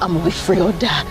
I'm gonna be free or die.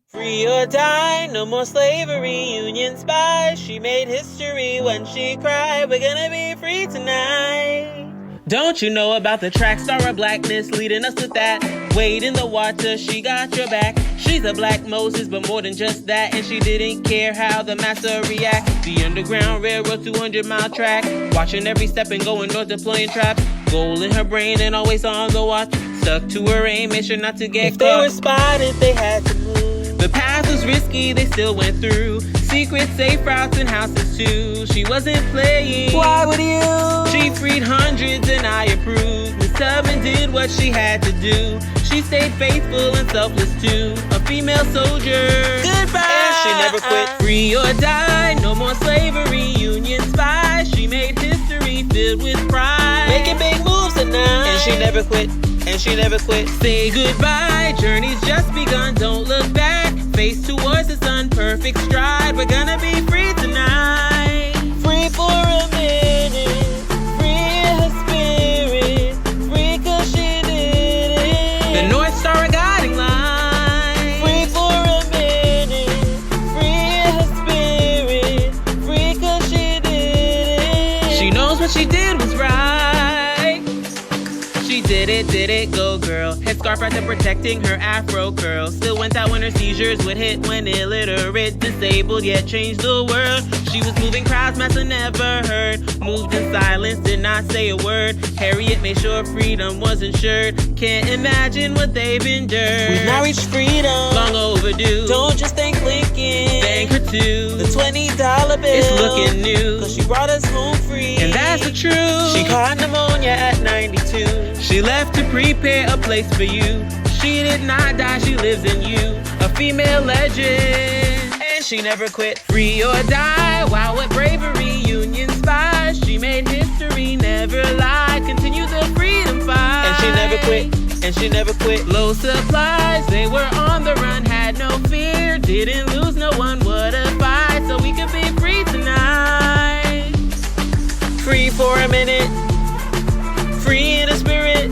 Free or die, no more slavery, Union spies. She made history when she cried, we're gonna be free tonight. Don't you know about the track star of blackness leading us to that? Wade in the water, she got your back. She's a black Moses, but more than just that. And she didn't care how the master react. The Underground Railroad 200-mile track, watching every step and going north deploying traps. Gold in her brain and always on the watch. Stuck to her aim, made sure not to get caught. If they were spotted, they had to move. The path was risky, they still went through. Secret safe routes and houses too. She wasn't playing. Why would you? She freed hundreds and I approve. Miss Tubman did what she had to do. She stayed faithful and selfless too. A female soldier. Goodbye. And she never quit. Free or die, no more slavery. Union spy. She made history filled with pride. Making big moves tonight. And she never quit. And she never quit. Say goodbye, journey's just begun, don't look back. Face towards the sun, perfect stride. We're gonna be free tonight. Free for a minute. Free her spirit. Free cause she did it. The North Star a guiding line. Free for a minute. Free her spirit. Free cause she did it. She knows what she did was right. She did it, go girl. Headscarf after protecting her afro curl. Still went out when her seizures would hit. When illiterate, disabled, yet changed the world. She was moving crowds, Massa never heard. Moved in silence, did not say a word. Harriet made sure freedom was ensured. Can't imagine what they've endured. We've now reached freedom, long overdue. Don't just thank Lincoln, thank her too. The $20 bill, it's looking new. Cause she brought us home free, and that's the truth. She caught pneumonia at 92. She left to prepare a place for you. She did not die, she lives in you. A female legend, and she never quit. Free or die, wow what bravery. Union spy, she made history, never lied. Continue the freedom fight. And she never quit, and she never quit. Low supplies, they were on the run, had no fear. Didn't lose no one, what a fight. So we could be free tonight. Free for a minute. Free in the spirit.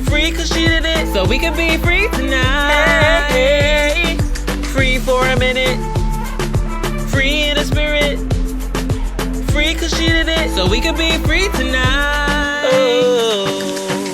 Free cause she did it. So we can be free tonight. Hey, free for a minute. Free in the spirit. Free cause she did it. So we can be free tonight. Oh.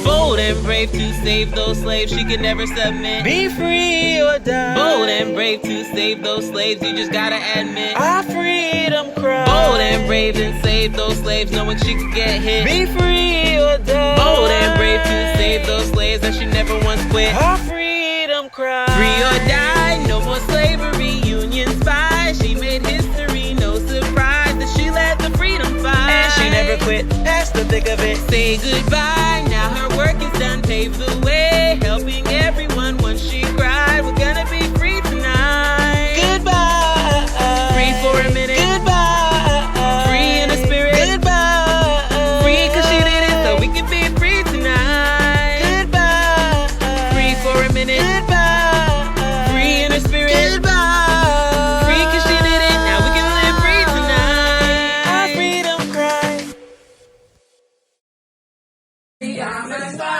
Bold and brave to save those slaves. She could never submit. Be free or die. Bold and brave to save those slaves. You just gotta admit our freedom cry. Bold and brave and save those slaves, knowing she could get hit. Be free or die. Bold and brave to save those slaves that she never once quit. Our freedom cry. Free or die, no more slavery. Union spy, she made history. No surprise that she led the freedom fight. And she never quit, that's the thick of it. Say goodbye, now her work is done. Pave the way, helping everyone once she cried. We're gonna be free tonight. Goodbye. Free for a minute. Goodbye. Free in the spirit. Goodbye. Free cause she did it, so we can be free tonight. Goodbye. Free for a minute. Goodbye. Free in the spirit. Goodbye. Free cause she did it, now we can live free tonight. Our freedom cry. I'm gonna fly,